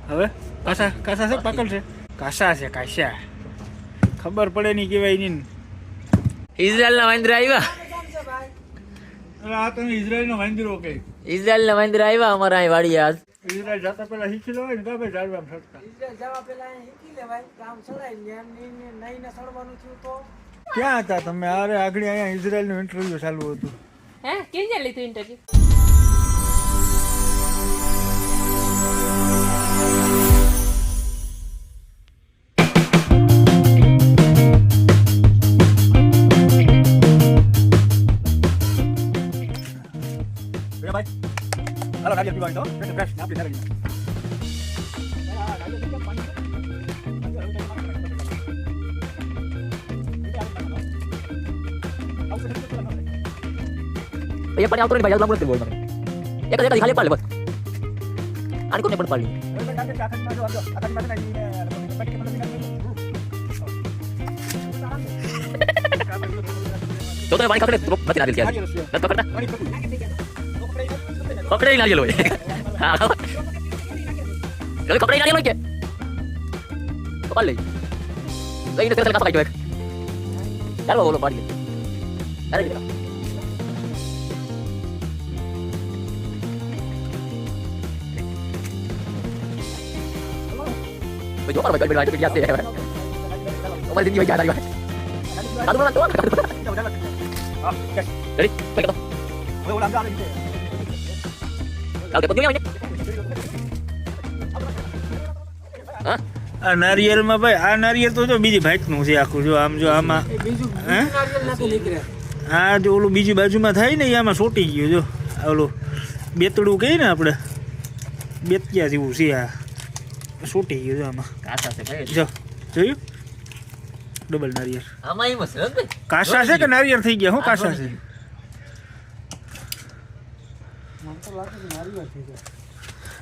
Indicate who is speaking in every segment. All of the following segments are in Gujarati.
Speaker 1: હવે કાસા કાસા છે પાકલ છે કાસા છે કાસા ખબર પડે નહીં કેવાય નહીં
Speaker 2: ઇઝરાયલના વાંદરા આવ્યા
Speaker 1: આ તમે ઇઝરાયલનો વાંદરો કે
Speaker 2: ઇઝરાયલના વાંદરા આવ્યા અમારા અહીં વાડીએ આજ
Speaker 1: ઇઝરાયલ જતા પહેલા શીખી લેવાય ને કાબે જાળવામ સડતા
Speaker 3: ઇઝરાયલ જવા પહેલા શીખી લેવાય કામ ચડાય ને એમ નહીં સડવાનું થયું તો
Speaker 1: ક્યાં હતા તમે? અરે આગળ અહીંયા ઇઝરાયલનું ઇન્ટરવ્યુ ચાલુ હતું.
Speaker 4: હે કેમ ચાલી તું ઇન્ટરવ્યુ?
Speaker 1: હાલો નારિયેળ પીવા તો ફ્રેશ આપી નારિયેળ
Speaker 2: ये पानी आवतो नहीं भाई लांबू लगते बोल मारे एक खाली पाले बस आणि कोणी पण पाळली तो तो पाणी पकड़े तो मत नारियल क्या तो पकड़ना पकड़े ही नारियल होय हां कभी पकड़े नारियल होय क्या पाल ले तो इने तेरे का पकड़ एक यार वो लो पानी अरे Bây giờ bắt đầu mình lại cái gì vậy? Ông ấy đi bây giờ đây rồi. Đúng rồi. Đi, bây giờ. Oke, begini aja. Hah?
Speaker 1: આ નારિયેળમાં ભાઈ આ નારિયેળ તો જો બીજી ભાતનું છે આખું જો આમ જો આમાં હે આ જો ઓલું બીજી બાજુમાં થાય ને આમાં સોટી ગયું જો ઓલું બેતડું કહીએ ને આપણે બેતિયા જેવું છે આ સોટી ગયું જો આમાં
Speaker 2: કાસા છે ભાઈ
Speaker 1: જો જોયું ડબલ નારિયેળ
Speaker 2: આમાં એમ છે ભાઈ
Speaker 1: કાસા છે કે નારિયેળ થઈ ગયા હું કાસા છે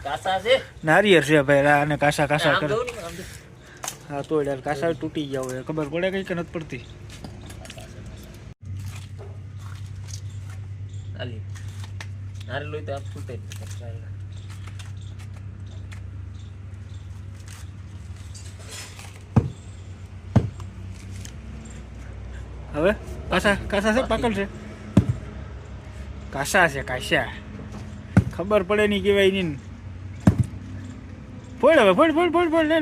Speaker 2: કાસા છે
Speaker 1: નારિયેળ છે ભાઈ આને કાસા કાસા કરે હા તો યાર કાસા તૂટી ગયા હોય ખબર પડે કઈ કે નથી પડતી
Speaker 2: આલી નારિયેળ લોય તો આપ ફૂટે
Speaker 1: હવે કાસા કાસા છે પાકલ છે કાસા છે કાસા ખબર પડે નહીં કેવાય નહીં ફોડ હવે ફોડ લે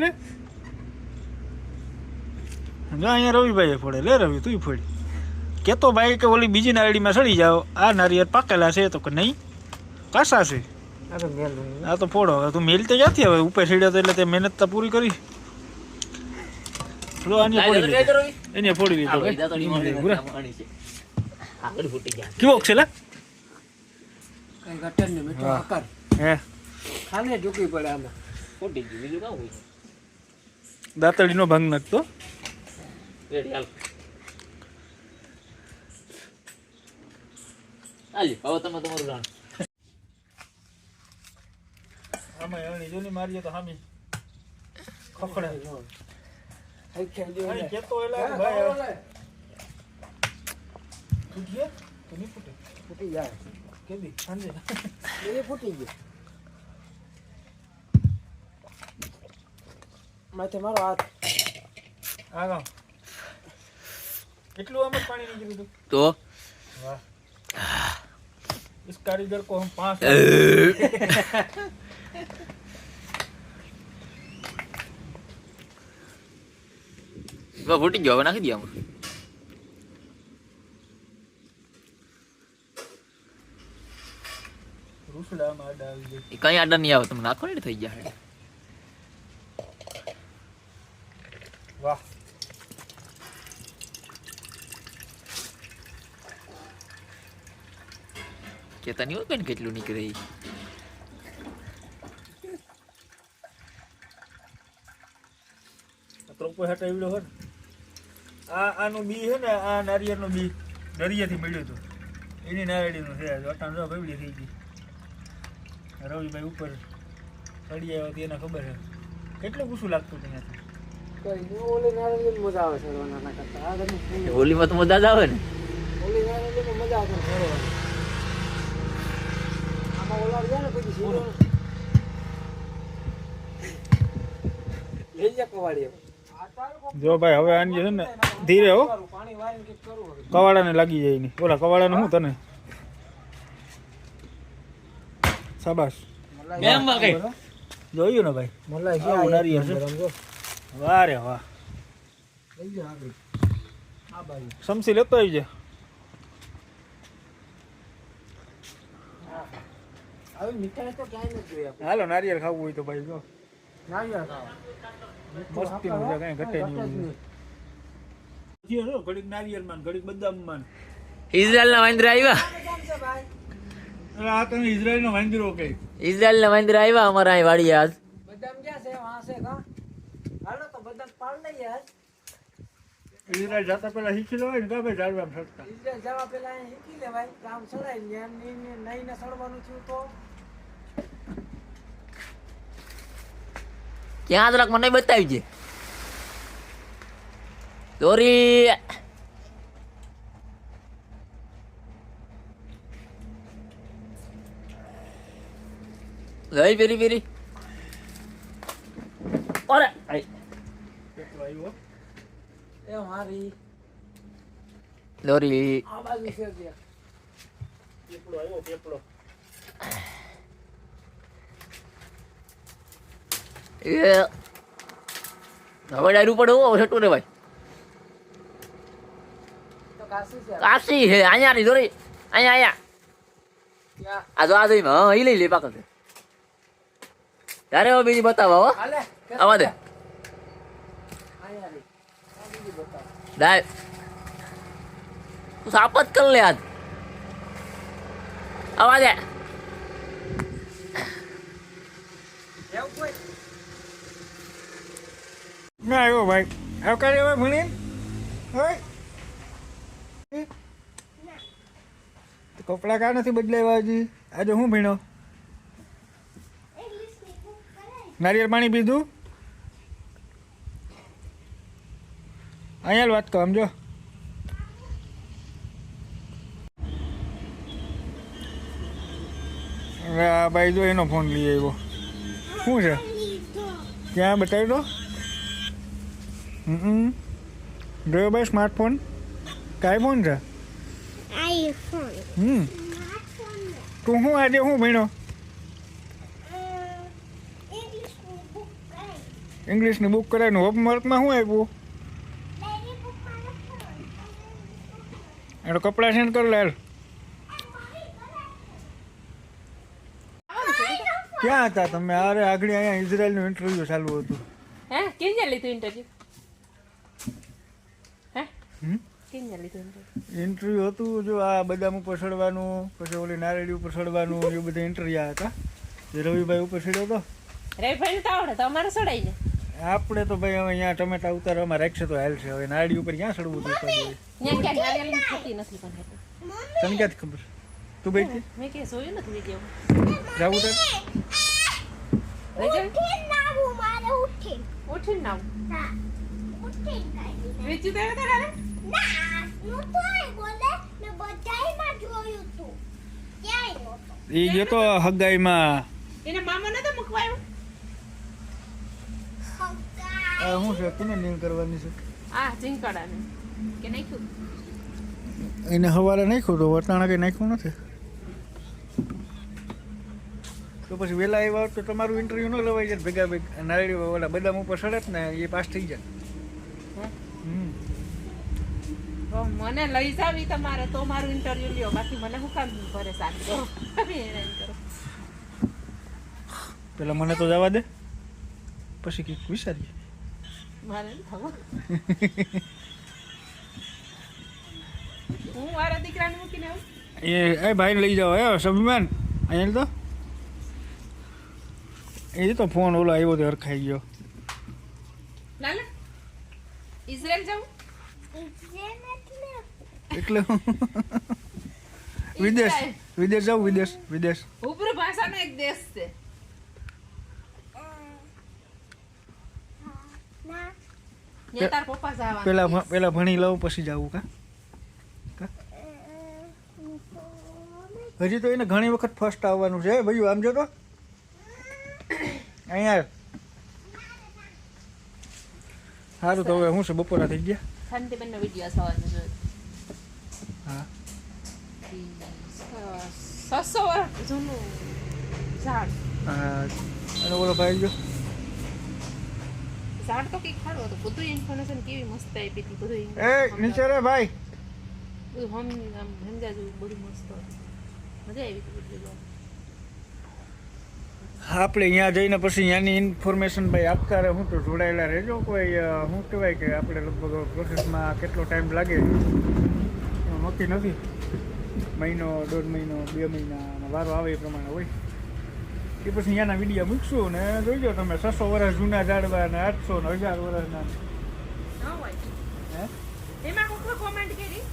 Speaker 1: જો અહીંયા રવિભાઈ ફોડે લે રવિ તું ફોડ કેતો ભાઈ કે ઓલી બીજી નારડીમાં સડી જાઓ આ નારિયેળ પાકેલા છે તો કે નહીં કાસા છે આ તો ફોડો હવે તું મેલ તો જાતી હવે ઉપર સીડ્યો તો એટલે તે મહેનત તો પૂરી કરી લો આને ફોડી એને ફોડવી તો કેવો છે લે
Speaker 3: કઈ ગટર ને મીઠો આકાર
Speaker 1: હે
Speaker 3: ખાને ઢૂકી પડે આમાં
Speaker 2: ફૂટી ગયું બીજું કાં હોય
Speaker 1: દાતડીનો ભંગ નાખતો
Speaker 2: રેડી હાલ આલી હવે તમે તમારું રાણ
Speaker 1: આમાં એની જોની મારીએ તો હામી ખખડે જો
Speaker 3: હઈ ખેજો
Speaker 1: અરે કેતો એલા ભાઈ ફૂટીએ તો નહીં ફૂટે
Speaker 3: ફૂટી જાય
Speaker 1: કેદી સાંજે
Speaker 3: એ ફૂટી ગયું માથે મારો હાથ
Speaker 1: આગળ એટલું આમ જ પાણી નીકળ્યું હતું
Speaker 2: તો
Speaker 1: वाह इस कारीगर को हम 5
Speaker 2: वो फूटी गया नाखी दिया हमने
Speaker 1: रूसड़ा मार डाल दे
Speaker 2: कहीं आडा नहीं आवे तुम नाखो नहीं થઈ ગયા હે
Speaker 1: वाह
Speaker 2: કેતા નહીં હોય કેટલું નીકળે
Speaker 1: ત્રોપો હટાવ્યો હે આ આનું બી હે ને આ નારિયેળનું બી દરિયાથી મળ્યું હતું એની નારિયેળનું છે અટાણ જો ભવડી થઈ ગઈ રવિભાઈ ઉપર ચડી આવ્યો હતી એને ખબર છે કેટલું પૂછું લાગતું ત્યાંથી
Speaker 3: કઈ ઓલે નારિયેળ મજા આવે છે નાના કરતા આ ગમે
Speaker 2: હોલીમાં તો મજા જ આવે ને
Speaker 3: ઓલે નારિયેળ મજા આવે છે આમાં ઓલા ગયા ને પછી સીધો વેજે કવાડી
Speaker 1: જો ભાઈ હવે આની છે ને ધીરે હો
Speaker 3: પાણી વાળીને કંઈક કરવું હવે.
Speaker 1: કવાડાને લાગી જાય નહીં ઓલા કવાડાને હું તને શાબાશ જોયું ને ભાઈ
Speaker 3: મલાઈ
Speaker 1: આવું નારિયેળ છે.
Speaker 3: સમજો
Speaker 1: વાહ રે વાહ
Speaker 3: લઈ જા આગળ આ બાજુ
Speaker 1: સમસી લેતો આવી જાય
Speaker 3: હવે મીઠાઈ તો ક્યાંય નથી જોઈ આપણે
Speaker 1: હાલો નારિયેળ ખાવું હોય તો ભાઈ જો
Speaker 3: નારિયેળ ખાવા
Speaker 1: મસ્તીનું છે કાંઈ ઘટે નહીં ઘડીક નારિયેળમાં ને ઘડીક બદામમાં
Speaker 2: ઇઝરાયલના વાંદરા આવ્યા
Speaker 3: કેમ છે ભાઈ
Speaker 1: ને. આ તમે ઇઝરાયલનો વાંદરો કઈ
Speaker 2: ઇઝરાયલના વાંદરા આવ્યા અમારા અહીં વાડીએ આજ
Speaker 3: બદામ ક્યાં છે વાં છે કા હાલો તો બદામ પાડ લઈએ આજ
Speaker 1: ઇઝરાયલ જતા પેલા શીખી લો ને કા ભાઈ ઝાડવામાં સડતા
Speaker 3: ઇઝરાયલ જવા પેલા અહીં શીખી લેવાય કામ સડાય ને એમ નહીં ને સડવાનું થયું તો
Speaker 2: ક્યાં જરાક મને બતાવી છે દોરી લઈ પેરી પેરી અરે આઈ.
Speaker 1: કેટલો આવ્યો
Speaker 3: એ મારી
Speaker 2: દોરી
Speaker 3: આ બાજુ છે ત્યાં
Speaker 1: કેટલો આવ્યો કેટલો
Speaker 2: એ હવે ડાયરું પડે હો છટું રે ભાઈ
Speaker 3: તો કાશી છે
Speaker 2: કાશી હે અહીંયા ની દોરી અહીંયા
Speaker 3: ત્યાં
Speaker 2: આ જો આ જોઈ હા ઈ લઈ લે પાકલ છે ત્યારે હવે બીજી બતાવો હો
Speaker 3: હાલે
Speaker 2: આવા દે
Speaker 3: અહીંયા રે આ બીજી બતાવ
Speaker 2: ડાય તું સાપ જ કર લે આજ આવા દે
Speaker 3: એવું કોઈ
Speaker 1: ના આવ્યો ભાઈ આવકારે હવે ભણી હોય કપડા કા નથી બદલાવ્યા હજી આજે હું ભીણો નારિયેળ પાણી પીધું અહીંયા વાત કહો સમજો હવે આ ભાઈ જો એનો ફોન લઈ આવ્યો શું છે ક્યાં બતાવી દો જોયો ભાઈ સ્માર્ટફોન કાંઈ ફોન છે
Speaker 5: iPhone.
Speaker 1: તું શું આજે શું ભણ્યો
Speaker 5: English book.
Speaker 1: ઇંગ્લિશની બુક કરાવીને હોમવર્કમાં શું આપ્યું
Speaker 5: Lady book on the phone.
Speaker 1: એનો કપડાં સેન્ડ કર લે ક્યાં હતા તમે અરે આગળ અહીંયા ઇઝરાયલનું ઇન્ટરવ્યૂ ચાલુ હતું
Speaker 4: હે કેમ જાય લીધું ઇન્ટરવ્યુ હે
Speaker 1: હમ?
Speaker 4: કેમ જાય લીધું ઇન્ટરવ્યુ
Speaker 1: ઇન્ટરવ્યૂ હતું જો આ બદામ ઉપર ચડવાનું પછી ઓલી નારેડી ઉપર ચડવાનું એ બધા ઇન્ટરવ્યૂ હતા જે રવિભાઈ ઉપર ચડ્યો હતો
Speaker 4: રવિભાઈ તો આવડે તો અમારે સડાઈ ને
Speaker 1: આપણે તો ભાઈ હવે અહીંયા ટમેટા ઉતારવામાં રાખશે તો હાલ છે હવે નારડી ઉપર ક્યાં ચડવું હતું
Speaker 4: ત્યાં ક્યાં નારિયેળની ખેતી નથી પણ
Speaker 1: તને ક્યાંથી ખબર તું બેઠી
Speaker 4: મેં કે જોયું નથી વિડીયો
Speaker 1: જાવું તાર
Speaker 4: ઉઠીને નાવું વેચી દેવા તારે
Speaker 1: એ ગયો તો હગાઈમાં
Speaker 4: એને મામા નતો મૂકવાયો
Speaker 1: આ શું છે કોને નીણ કરવાની છે
Speaker 4: આ ઝીંકડાને કે નાખ્યું
Speaker 1: એને સવારે નાખ્યું તો વટાણા કંઈ નાખ્યું નથી તો પછી વહેલા આવ્યા હોત તો તમારું ઇન્ટરવ્યુ ન લેવાય જાય ભેગા ભેગા નારળી ઓલા બદામ ઉપર સડે જ ને એ પાસ થઈ જાય
Speaker 4: તો મને લઈ જાવી તમારે તો મારું ઇન્ટરવ્યુ લ્યો બાકી મને હું કામ પરેશાન કરો હેરાન કરો
Speaker 1: પેલા મને તો જવા દે પછી કંઈક વિચારીએ
Speaker 4: મારે નહીં થવું હું મારા દીકરાને મૂકીને આવું
Speaker 1: એ ભાઈને લઈ જાઓ હે સ્વાભિમાન અહીંયા તો એ તો ફોન ઓલો આવ્યો તો હરખાઈ ગયો
Speaker 4: લાલા ઇઝરાયલ જાઉં
Speaker 1: એટલે વિદેશ વિદેશ જાઉં વિદેશ વિદેશ
Speaker 4: ઉભર ભાષાનો એક દેશ છે ત્યાં તાર પપ્પા જવાનું
Speaker 1: પેલા ભણી લઉં પછી જાવું કા હજી તો એને ઘણી વખત ફર્સ્ટ આવવાનું છે ભાઈ આમ જો તો અહીંયા સારું તો હવે હું છે બપોરા થઈ ગયા.
Speaker 4: શાંતિબેનનો વિડીયો સવારનો જોયો.
Speaker 1: હા
Speaker 4: 600 વર્ષ જૂનું ઝાડ.
Speaker 1: અને બોલો ભાઈ ગયો.
Speaker 4: ઝાડ તો કંઈક ખાડો હતો. બધું ઇન્ફોર્મેશન કેવી મસ્ત આપી હતી. બધું
Speaker 1: નીચે રે ભાઈ.
Speaker 4: બધું આમ સમજા જેવું બધું મસ્ત હતું. મજા આવી હતી બધું જોવા.
Speaker 1: આપણે અહીંયા જઈને પછી ત્યાંની ઇન્ફોર્મેશન ભાઈ આપતા રહે. હું તો જોડાયેલા રહેજો. કોઈ શું કહેવાય કે આપણે લગભગ પ્રોસેસમાં કેટલો ટાઈમ લાગે એનું નક્કી નથી. મહિનો 1.5 મહિનો 2 મહિનાનો વારો આવે એ પ્રમાણે હોય. એ પછી ત્યાંના વિડીયો મૂકશું ને જોઈજો તમે 600 વર્ષ જૂના ઝાડવા ને 800 ને 1000 વર્ષના.
Speaker 4: ના હોય.
Speaker 1: હે
Speaker 4: એમાં કોઈ કોમેન્ટ કરી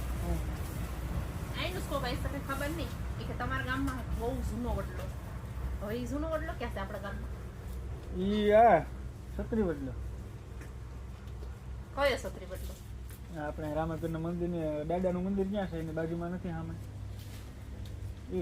Speaker 4: આઈનું સ્કોપ આવી શકે ખબર નહીં કે તમારા ગામમાં બહુ જૂનો વડલો. હવે એ જૂનો વડલો ક્યાં છે આપણા ગામમાં?
Speaker 1: ઈ આ છત્રી બદલો
Speaker 4: કયો સત્રી વડલો?
Speaker 1: આપણે રામાપીરના મંદિરને દાદાનું મંદિર ક્યાં છે એની બાજુમાં નથી સામે એ.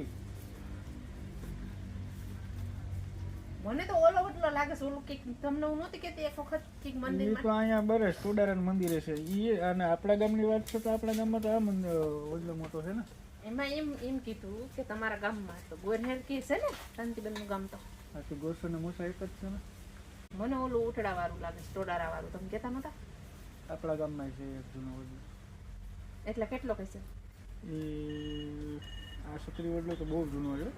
Speaker 4: મને તો ઓલો વડલો લાગે છે. ઓલું કંઈક તમને હું નહોતી કહેતી એક વખત કંઈક
Speaker 1: ઈ
Speaker 4: મંદિરમાં
Speaker 1: તો અહીંયા બરે ટોડારાનું મંદિર છે ઈ. અને આપણા ગામની વાત છે તો આપણા ગામમાં તો આ મંદિર વડલો મોટો છે ને.
Speaker 4: એમાં એમ કીધું કે તમારા ગામમાં તો ગોરહેર કી છે ને શાંતિબેનનું ગામ તો
Speaker 1: આ તો ગોસો ને મોસા એક જ છે ને.
Speaker 4: મને ઓલું ઉટડા વાળું લાગે છે ટોડારા વાળું. તમે કહેતા નહોતા?
Speaker 1: આપણા ગામમાં છે એક જૂનો વડલો.
Speaker 4: એટલે કેટલો કહેશે?
Speaker 1: એ આ છત્રી વડલો તો બહુ જૂનો છે.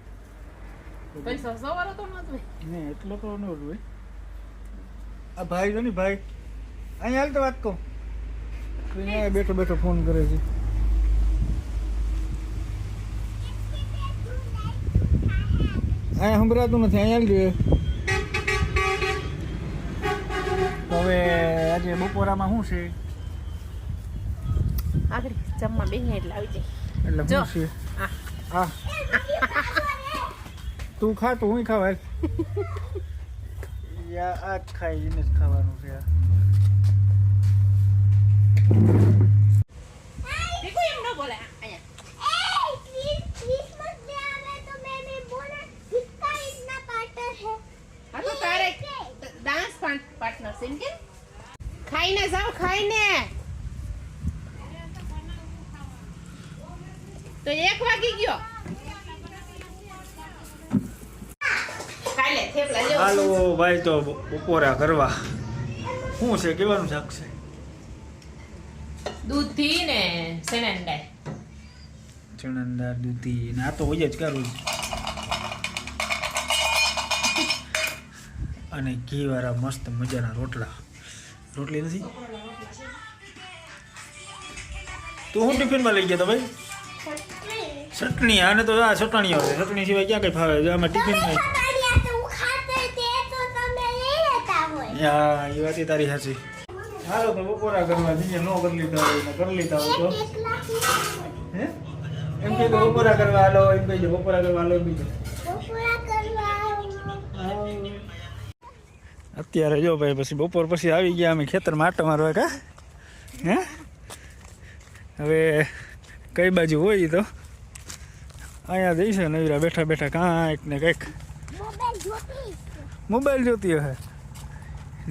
Speaker 4: કઈ 600 વાળો તો નહોતો
Speaker 1: ને એટલો તો ન હોય. આ ભાઈ જો ને ભાઈ અહીંયા હાલ તો વાત કહું. અહીંયા બેઠો બેઠો ફોન કરે છે. અહીંયા સંભળાતું નથી. અહીંયા જોઈએ. તો હવે આજે બપોરામાં શું છે
Speaker 4: આગળ જમવા બેહીએ એટલે આવી જાય.
Speaker 1: એટલે
Speaker 4: જો.
Speaker 1: શું છે
Speaker 4: આ.
Speaker 1: હા તું ખા તો હું ખાવા યા આ જ ખાઈ એને જ ખાવાનું છે આ.
Speaker 4: દીકુ એમ ન બોલે અહીંયા.
Speaker 5: Hey, Christmas Day आवे तो मैं भी बोला किसका इतना पार्टनर है?
Speaker 4: આ તો તારે ડાન્સ પાર્ટનર છે એમ કે? ખાઈને જાઓ ખાઈને. તો 1 વાગી ગયો. ખાઈ લે થેપલા લેવો.
Speaker 1: હાલો ભાઈ તો બપોરા કરવા શું છે કેવાનું શાક છે?
Speaker 4: દૂધી ને સેનંડાઈ.
Speaker 1: ચણાની દૂધી ને આ તો હોય જ કરું અને ઘી વાળા મસ્ત મજાના રોટલા. રોટલી નથી તું હું ટિફિનમાં લઈ ગયા તો ભાઈ? ચટણી. આને તો આ ચટણી આવે. ચટણી સિવાય ક્યાં કઈ ફાવે? આમાં ટિફિનમાં
Speaker 5: बढ़िया तो खाते थे तो તમે લઈ લેતા હોય.
Speaker 1: હા એ વાત તારી સાચી. હાલો તો બપોરા કરવા જઈએ. ન કરી લીધા હોય ને કરી લીધા હોય તો હે એમ કે બપોરા કરવા હાલો એમ કહીજો. બપોરા કરવા હાલો એમ કહીજો.
Speaker 5: બપોરા કરવા
Speaker 1: અત્યારે જો ભાઈ પછી બપોર પછી આવી ગયા અમે ખેતરમાં આટો મારવા. કા હે હવે કઈ બાજુ હોય ઈ તો અહીંયા જઈશે નવીરા બેઠા બેઠા કાંઈક ને કંઈક
Speaker 5: મોબાઈલ જોતી
Speaker 1: મોબાઈલ જોતી હશે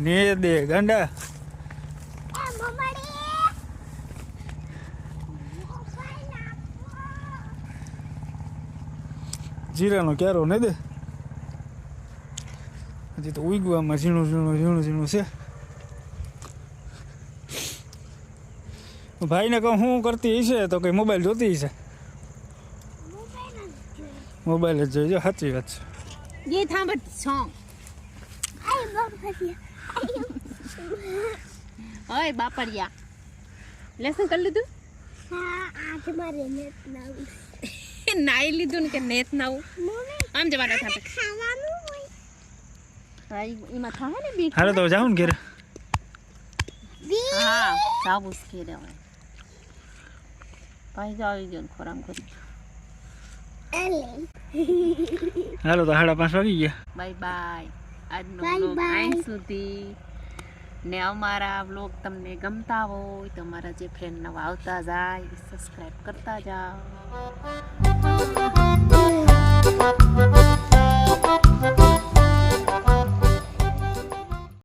Speaker 1: ને દે ગાંડા.
Speaker 5: એ મમ્મી
Speaker 1: જીરાનો ક્યારો ને દે. હજી તો ઉગવામાં ઝીણું છે. ભાઈને કહું શું કરતી હશે તો કઈ મોબાઈલ જોતી હશે. મોબાઈલ જ જોઈજો. સાચી વાત છે.
Speaker 4: ये थांबत song.
Speaker 5: આઈ બાપરિયા
Speaker 4: ઓય બાપરિયા. લેસન કરી લીધું?
Speaker 5: હા આજ મારે નેટ ના
Speaker 4: નાઈ લીધું ને કે નેત નાવું?
Speaker 5: મમ્મી
Speaker 4: આમ જવાના થાપે.
Speaker 5: ખાવાનું હોય
Speaker 4: હા એમાં થાય ને બીટ.
Speaker 1: હાલો તો જાઉં ને ઘેર.
Speaker 4: હા સાબુસ કે દેવાય. ભાઈ જાવ ગયો ને ખોરામ કરી.
Speaker 5: એલે
Speaker 1: હાલો તો 5:30 વાગી ગયા.
Speaker 4: Bye bye. આજનો
Speaker 5: Bye
Speaker 4: વ્લોગ
Speaker 5: bye.
Speaker 4: અહીં સુધી. ને અમારા વ્લોગ તમને ગમતા હોય તો અમારા જે ફ્રેન્ડ નવા આવતા જાય સબસ્ક્રાઇબ કરતા જાઓ.